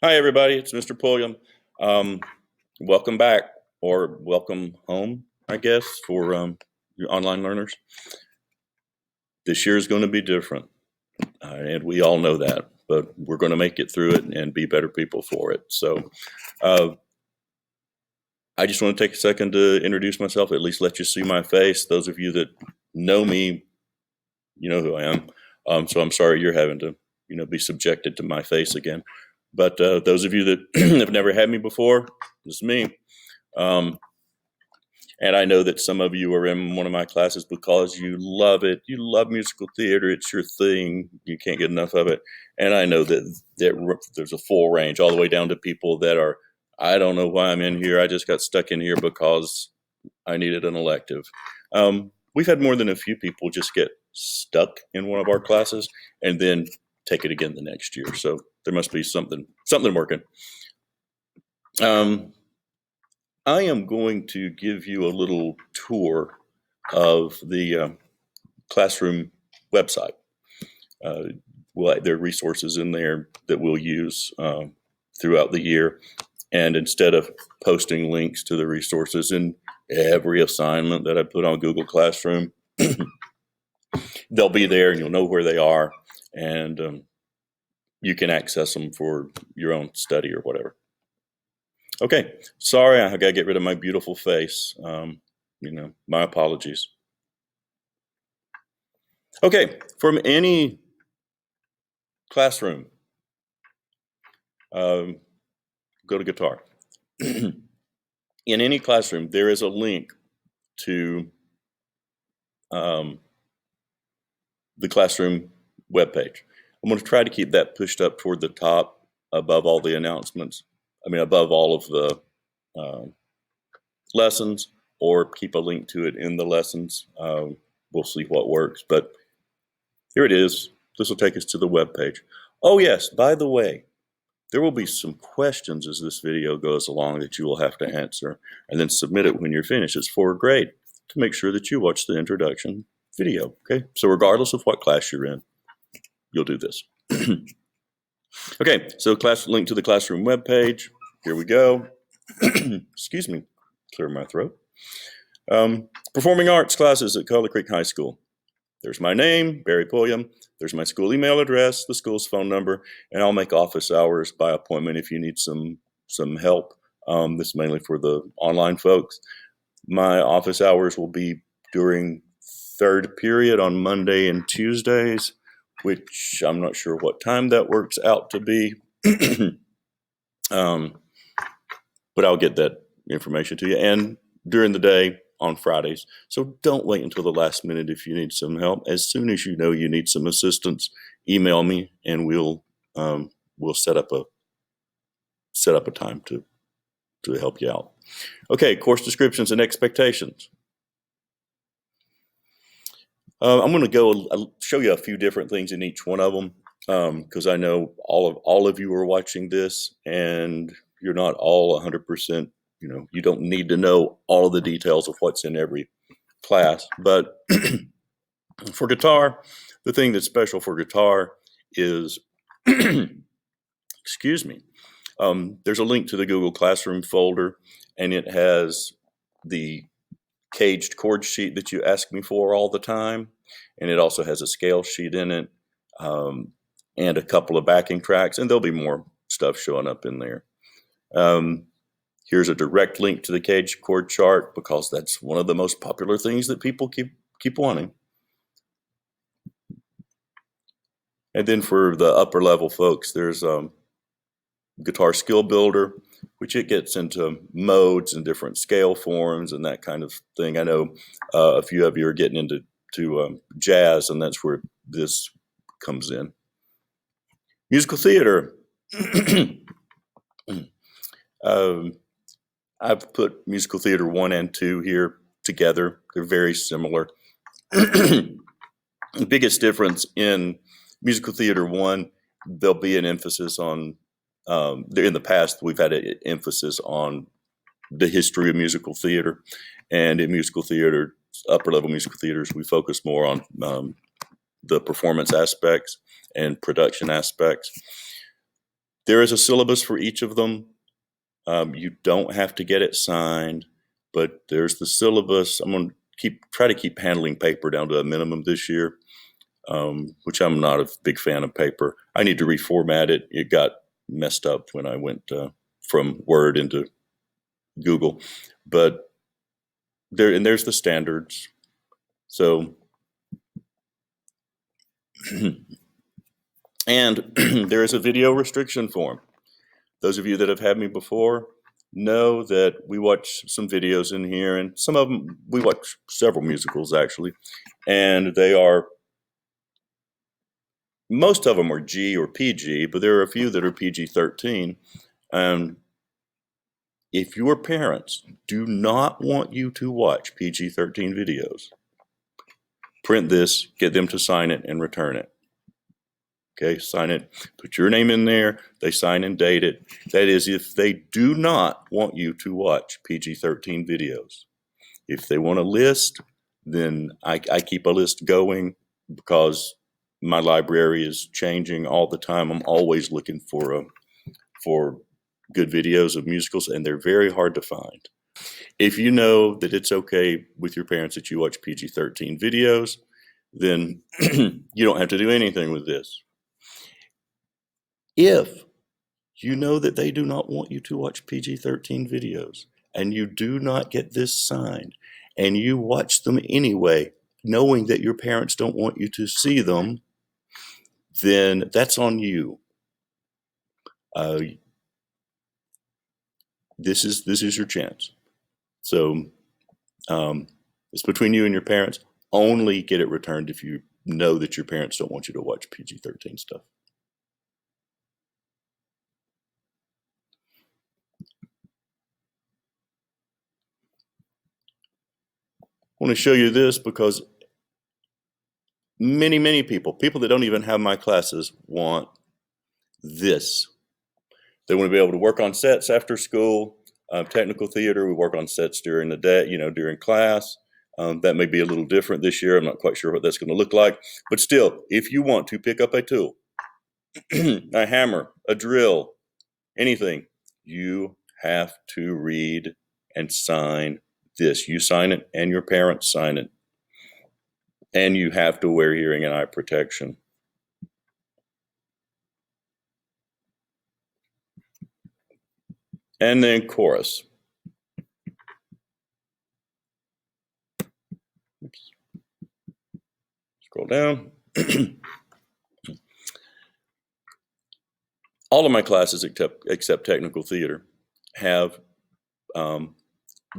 Hi, everybody. It's Mr. Pulliam. Um, Welcome back, or welcome home, I guess, for your online learners. This year is going to be different, and we all know that, but we're going to make it through it and be better people for it. So uh, I just want to take a second to introduce myself, at least let you see my face. Those of you that know me, you know who I am. So I'm sorry you're having to, be subjected to my face again. But those of you that have never had me before, this is me. Um, and I know that some of you are in one of my classes because you love it. You love musical theater. It's your thing. You can't get enough of it. And I know that there's a full range all the way down to people that are, I don't know why I'm in here. I just got stuck in here because I needed an elective. We've had more than a few people just get stuck in one of our classes and then take it again the next year. So there must be something working. I am going to give you a little tour of the classroom website. There are resources in there that we'll use throughout the year. And instead of posting links to the resources in every assignment that I put on Google Classroom, they'll be there and you'll know where they are. And you can access them for your own study or whatever. Okay, sorry, I got to get rid of my beautiful face. My apologies. Okay, from any classroom, go to guitar. In any classroom, there is a link to the classroom webpage. I'm going to try to keep that pushed up toward the top above all the announcements. Above all of the lessons, or keep a link to it in the lessons. We'll see what works, but here it is. This will take us to the webpage. Oh yes, by the way, there will be some questions as this video goes along that you will have to answer and then submit it when you're finished. It's for a grade to make sure that you watch the introduction video. Okay, so regardless of what class you're in, you'll do this. Okay, so link to the classroom webpage. Here we go. Excuse me, clear my throat. Performing arts classes at Color Creek High School. There's my name, Barry Pulliam. There's my school email address, the school's phone number, and I'll make office hours by appointment if you need some help. This is mainly for the online folks. My office hours will be during third period on Monday and Tuesdays, which I'm not sure what time that works out to be. But I'll get that information to you. And during the day on Fridays. So don't wait until the last minute if you need some help. As soon as you know you need some assistance, email me and we'll set up a time to help you out. Okay, course descriptions and expectations. I'm going to show you a few different things in each one of them because I know all of you are watching this and you're not all 100%. You don't need to know all of the details of what's in every class, but for guitar, the thing that's special for guitar is, excuse me, there's a link to the Google Classroom folder, and it has the caged chord sheet that you ask me for all the time, and it also has a scale sheet in it, and a couple of backing tracks, and there'll be more stuff showing up in there. Here's a direct link to the caged chord chart because that's one of the most popular things that people keep wanting. And then for the upper level folks, there's Guitar Skill Builder, which it gets into modes and different scale forms and that kind of thing. I know a few of you are getting into jazz, and that's where this comes in. Musical theater. I've put musical theater 1 and 2 here together. They're very similar. The biggest difference in musical theater 1, there'll be an emphasis on, in the past, we've had an emphasis on the history of musical theater. And in musical theater, upper level musical theaters, we focus more on the performance aspects and production aspects. There is a syllabus for each of them. You don't have to get it signed, but there's the syllabus. I'm going to try to keep handling paper down to a minimum this year, which I'm not a big fan of paper. I need to reformat it. It got messed up when I went from Word into Google, but there's the standards. So, and there is a video restriction form. Those of you that have had me before know that we watch some videos in here, and some of them, we watch several musicals actually, and most of them are G or PG, but there are a few that are PG-13. And if your parents do not want you to watch PG-13 videos, print this, get them to sign it, and return it. Okay, sign it, put your name in there, they sign and date it. That is if they do not want you to watch PG-13 videos. If they want a list, then I keep a list going because my library is changing all the time. I'm always looking for good videos of musicals, and they're very hard to find. If you know that it's okay with your parents that you watch PG-13 videos, then you don't have to do anything with this. If you know that they do not want you to watch PG-13 videos and you do not get this signed and you watch them anyway, knowing that your parents don't want you to see them, then that's on you. This is your chance. So it's between you and your parents. Only get it returned if you know that your parents don't want you to watch PG-13 stuff. I want to show you this because many people that don't even have my classes want this. They want to be able to work on sets after school. Technical theater, we work on sets during the day, during class. That may be a little different this year. I'm not quite sure what that's going to look like. But still, if you want to pick up a tool, a hammer, a drill, anything, you have to read and sign this. You sign it and your parents sign it. And you have to wear hearing and eye protection. And then chorus. Oops. Scroll down. All of my classes except technical theater have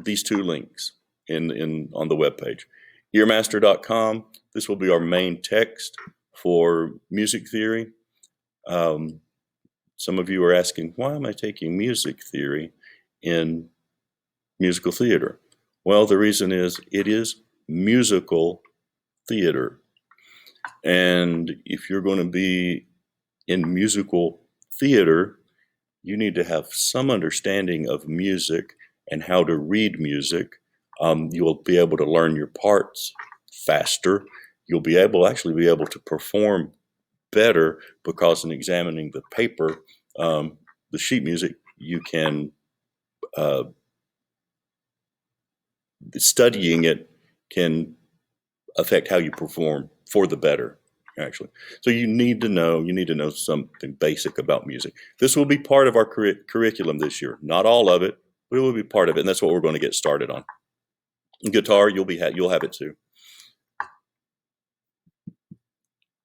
these two links on the webpage. Earmaster.com. This will be our main text for music theory. Some of you are asking, why am I taking music theory in musical theater? Well, the reason is it is musical theater. And if you're going to be in musical theater, you need to have some understanding of music and how to read music. You'll be able to learn your parts faster. You'll actually be able to perform better because in examining the paper, the sheet music, you can, studying it can affect how you perform for the better, actually. So you need to know something basic about music. This will be part of our curriculum this year. Not all of it, but it will be part of it, and that's what we're going to get started on. Guitar, you'll have it too.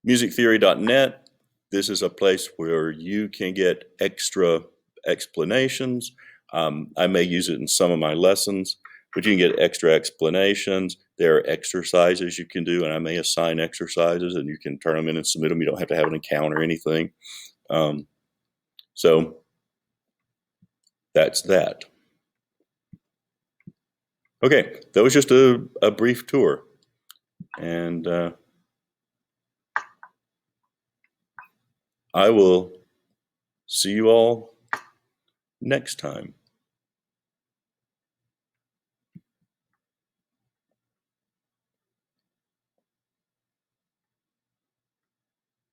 Musictheory.net. This is a place where you can get extra explanations. I may use it in some of my lessons, but you can get extra explanations. There are exercises you can do, and I may assign exercises, and you can turn them in and submit them. You don't have to have an account or anything. So that's that. Okay, that was just a brief tour. And I will see you all next time.